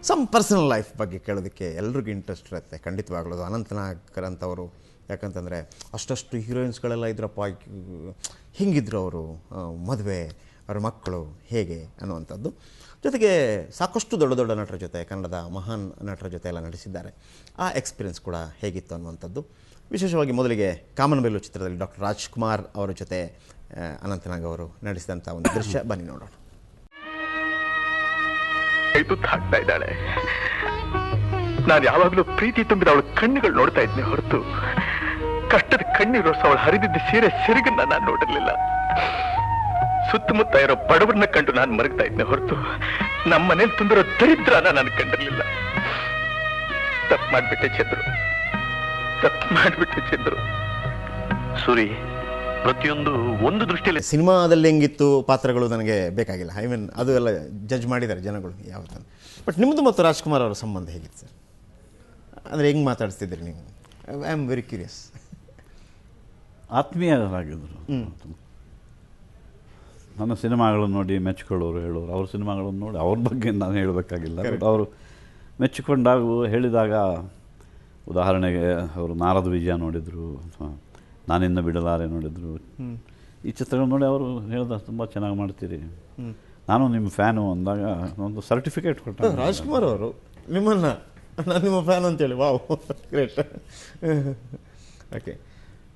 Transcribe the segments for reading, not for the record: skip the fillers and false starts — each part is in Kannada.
ಸಮ್ ಪರ್ಸನಲ್ ಲೈಫ್ ಬಗ್ಗೆ ಕೇಳೋದಕ್ಕೆ ಎಲ್ರಿಗೂ ಇಂಟ್ರೆಸ್ಟ್ ಇರುತ್ತೆ ಖಂಡಿತವಾಗ್ಲೂ. ಅನಂತ್ ನಾಗ್ ಅಂತವರು ಯಾಕಂತಂದರೆ ಅಷ್ಟಷ್ಟು ಹೀರೋಯಿನ್ಸ್ಗಳೆಲ್ಲ ಇದ್ರಪ್ಪ, ಹಿಂಗಿದ್ರು ಅವರು, ಮದುವೆ, ಅವ್ರ ಮಕ್ಕಳು ಹೇಗೆ ಅನ್ನುವಂಥದ್ದು. ಜೊತೆಗೆ ಸಾಕಷ್ಟು ದೊಡ್ಡ ದೊಡ್ಡ ನಟರ ಜೊತೆ, ಕನ್ನಡದ ಮಹಾನ್ ನಟರ ಜೊತೆ ಎಲ್ಲ ನಟಿಸಿದ್ದಾರೆ. ಆ ಎಕ್ಸ್ಪೀರಿಯನ್ಸ್ ಕೂಡ ಹೇಗಿತ್ತು ಅನ್ನುವಂಥದ್ದು. ವಿಶೇಷವಾಗಿ ಮೊದಲಿಗೆ ಕಾಮನಬಿಲ್ಲು ಚಿತ್ರದಲ್ಲಿ ಡಾಕ್ಟರ್ ರಾಜ್ಕುಮಾರ್ ಅವರ ಜೊತೆ ಅನಂತ್ ನಾಗ್ ಅವರು ನಡೆಸಿದಂಥ ಒಂದು ದೃಶ್ಯ ಬನ್ನಿ ನೋಡೋಣ. ಹಾಕ್ತಾ ಇದ್ದಾಳೆ. ನಾನು ಯಾವಾಗಲೂ ಪ್ರೀತಿ ತುಂಬಿದ ಅವಳ ಕಣ್ಣುಗಳು ನೋಡ್ತಾ ಇದ್ದೆ ಹೊರತು ಕಷ್ಟದ ಕಣ್ಣೀರು ಅವಳು ಹರಿದಿದ್ದ ಸೀರೆ ಸೆರಗನ್ನ ನಾನು ನೋಡಿರ್ಲಿಲ್ಲ. ಸುತ್ತಮುತ್ತ ಇರೋ ಬಡವರನ್ನ ಕಂಡು ನಾನು ಮರಗ್ತಾ ಇದ್ದೆ ಹೊರತು ನಮ್ಮ ಮನೇಲಿ ತುಂಬಿರೋ ದರಿದ್ರನ ನಾನು ಕಂಡಿರ್ಲಿಲ್ಲ. ತಪ್ಪು ಮಾಡ್ಬಿಟ್ಟೆ ಚಂದ್ರು. ಸೂರಿ, ಪ್ರತಿಯೊಂದು ಒಂದು ದೃಷ್ಟಿಯಲ್ಲಿ ಸಿನಿಮಾದಲ್ಲಿ ಹೆಂಗಿತ್ತು ಪಾತ್ರಗಳು ನನಗೆ ಬೇಕಾಗಿಲ್ಲ. ಐ ಮೀನ್ ಅದು ಎಲ್ಲ ಜಡ್ಜ್ ಮಾಡಿದ್ದಾರೆ ಜನಗಳು ಯಾವತ್ತ. ಬಟ್ ನಿಮ್ಮದು ಮತ್ತು ರಾಜ್ಕುಮಾರ್ ಅವರ ಸಂಬಂಧ ಹೇಗಿತ್ತು ಸರ್? ಅಂದರೆ ಹೆಂಗೆ ಮಾತಾಡ್ತಿದ್ರಿ ನೀವು? I am very curious. ಆತ್ಮೀಯರಾಗಿದ್ದರು. ನನ್ನ ಸಿನಿಮಾಗಳನ್ನು ನೋಡಿ ಮೆಚ್ಕೊಳ್ಳೋರು, ಹೇಳೋರು. ಅವ್ರ ಸಿನಿಮಾಗಳನ್ನು ನೋಡಿ ಅವ್ರ ಬಗ್ಗೆ ನಾನು ಹೇಳಬೇಕಾಗಿಲ್ಲ. ಬಟ್ ಅವರು ಮೆಚ್ಚಿಕೊಂಡಾಗ ಹೇಳಿದಾಗ, ಉದಾಹರಣೆಗೆ ಅವರು ನಾರದ ವಿಜಯ ನೋಡಿದರು, ನಾನಿನ್ನ ಬಿಡಲಾರೆ ನೋಡಿದರು. ಈ ಚಿತ್ರಗಳು ನೋಡಿ ಅವರು ಹೇಳಿದ ತುಂಬ ಚೆನ್ನಾಗಿ ಮಾಡ್ತೀರಿ, ನಾನು ನಿಮ್ಮ ಫ್ಯಾನು ಅಂದಾಗ ಒಂದು ಸರ್ಟಿಫಿಕೇಟ್ ಕೊಟ್ಟ ರಾಜ್ಕುಮಾರ್ ಅವರು ನಿಮ್ಮನ್ನು, ನಾನು ನಿಮ್ಮ ಫ್ಯಾನ್ ಅಂತೇಳಿ. Wow, great. ಓಕೆ,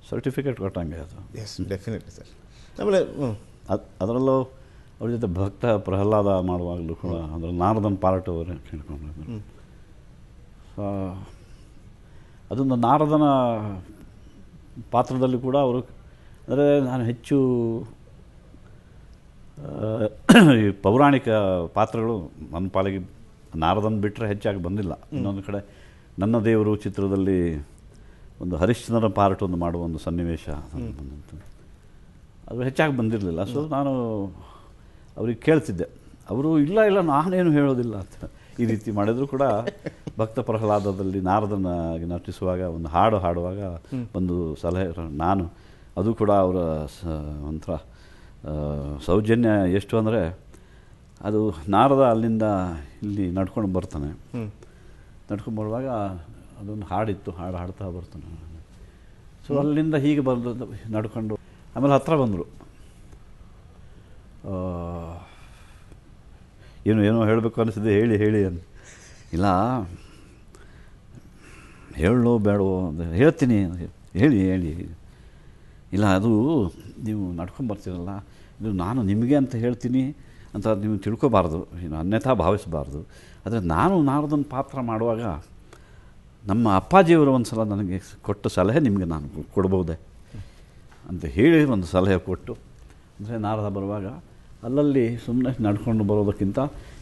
ಸರ್ಟಿಫಿಕೇಟ್ ಕೊಟ್ಟಂಗೆ ಅದು. Yes, definitely sir. ಆಮೇಲೆ ಅದರಲ್ಲೂ ಅವ್ರ ಜೊತೆ ಭಕ್ತ ಪ್ರಹ್ಲಾದ ಮಾಡುವಾಗಲೂ ಕೂಡ ಅದರಲ್ಲಿ ನಾರದನ್ ಪಾರ್ಟ್ ಅವರು ಕೇಳ್ಕೊಂಡಿದ್ರು. ಅದೊಂದು ನಾರದನ ಪಾತ್ರದಲ್ಲಿ ಕೂಡ ಅವರು, ಅಂದರೆ ನಾನು ಹೆಚ್ಚು ಈ ಪೌರಾಣಿಕ ಪಾತ್ರಗಳು ನನ್ನ ಪಾಲಿಗೆ ನಾರದನ್ ಬಿಟ್ಟರೆ ಹೆಚ್ಚಾಗಿ ಬಂದಿಲ್ಲ. ಇನ್ನೊಂದು ಕಡೆ ನನ್ನ ದೇವರು ಚಿತ್ರದಲ್ಲಿ ಒಂದು ಹರಿಶ್ಚಂದ್ರನ ಪಾರ್ಟ್ ಒಂದು ಮಾಡುವ ಒಂದು ಸನ್ನಿವೇಶ ಬಂದಂತು, ಅದು ಹೆಚ್ಚಾಗಿ ಬಂದಿರಲಿಲ್ಲ. ಸೊ ನಾನು ಅವ್ರಿಗೆ ಕೇಳ್ತಿದ್ದೆ, ಅವರು ಇಲ್ಲ ನಾನೇನು ಹೇಳೋದಿಲ್ಲ ಅಂತ ಈ ರೀತಿ ಮಾಡಿದ್ರು ಕೂಡ. ಭಕ್ತ ಪ್ರಹ್ಲಾದದಲ್ಲಿ ನಾರದನಾಗಿ ನಟಿಸುವಾಗ ಒಂದು ಹಾಡು ಹಾಡುವಾಗ ಒಂದು ಸಲಹೆ ನಾನು, ಅದು ಕೂಡ ಅವರ ಒಂಥರ ಸೌಜನ್ಯ ಎಷ್ಟು ಅಂದರೆ, ಅದು ನಾರದ ಅಲ್ಲಿಂದ ಇಲ್ಲಿ ನಡ್ಕೊಂಡು ಬರ್ತಾನೆ, ನಡ್ಕೊಂಡು ಬರುವಾಗ ಅದೊಂದು ಹಾಡಿತ್ತು, ಹಾಡು ಹಾಡ್ತಾ ಬರ್ತಾನೆ. ಸೊ ಅಲ್ಲಿಂದ ಹೀಗೆ ಬಂದು ನಡ್ಕೊಂಡು ಆಮೇಲೆ ಹತ್ರ ಬಂದರು. ಏನೋ ಹೇಳಬೇಕು ಅನಿಸಿದೆ, ಹೇಳಿ ಅಂತ. ಇಲ್ಲ, ಹೇಳೋ ಬೇಡವೋ ಅಂತ ಹೇಳ್ತೀನಿ, ಹೇಳಿ. ಇಲ್ಲ, ಅದು ನೀವು ನಡ್ಕೊಂಬರ್ತೀರಲ್ಲ, ಇದು ನಾನು ನಿಮಗೆ ಅಂತ ಹೇಳ್ತೀನಿ ಅಂತ ನೀವು ತಿಳ್ಕೊಬಾರ್ದು, ಅನ್ಯಥಾ ಭಾವಿಸಬಾರ್ದು. ಆದರೆ ನಾನು ನಾರದನ ಪಾತ್ರ ಮಾಡುವಾಗ ನಮ್ಮ ಅಪ್ಪಾಜಿಯವರು ಒಂದು ಸಲ ನನಗೆ ಕೊಟ್ಟ ಸಲಹೆ ನಿಮಗೆ ನಾನು ಕೊಡ್ಬೋದೆ ಅಂತ ಹೇಳಿ ಒಂದು ಸಲಹೆ ಕೊಟ್ಟು, ಅಂದರೆ ನಾರದ ಬರುವಾಗ ಅಲ್ಲಲ್ಲಿ ಸುಮ್ಮನೆ ನಡ್ಕೊಂಡು ಬರೋದಕ್ಕಿಂತ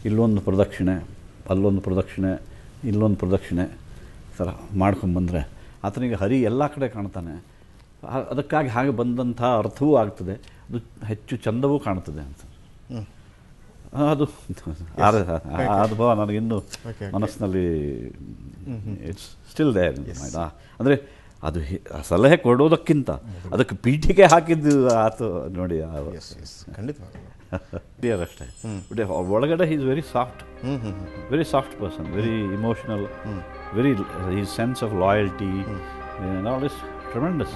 ಇಲ್ಲೊಂದು ಪ್ರದಕ್ಷಿಣೆ, ಅಲ್ಲೊಂದು ಪ್ರದಕ್ಷಿಣೆ, ಇಲ್ಲೊಂದು ಪ್ರದಕ್ಷಿಣೆ ಥರ ಮಾಡ್ಕೊಂಬಂದರೆ ಆತನಿಗೆ ಹರಿ ಎಲ್ಲ ಕಡೆ ಕಾಣ್ತಾನೆ. ಅದಕ್ಕಾಗಿ ಹಾಗೆ ಬಂದಂಥ ಅರ್ಥವೂ ಆಗ್ತದೆ, ಅದು ಹೆಚ್ಚು ಚಂದವೂ ಕಾಣ್ತದೆ ಅಂತ. ಅದು ಅನುಭವ ನನಗಿನ್ನೂ ಮನಸ್ಸಿನಲ್ಲಿ ಇಟ್ಸ್ ಸ್ಟಿಲ್ ದೇರ್. ಅಂದರೆ ಅದು ಸಲಹೆ ಕೊಡೋದಕ್ಕಿಂತ ಅದಕ್ಕೆ ಪೀಠಿಗೆ ಹಾಕಿದ್ದು ಆತು ನೋಡಿ. ಖಂಡಿತವಾಗಿ ಅಷ್ಟೇ. ಬಟ್ ಒಳಗಡೆ is very soft person, very emotional, very his sense of loyalty all is tremendous.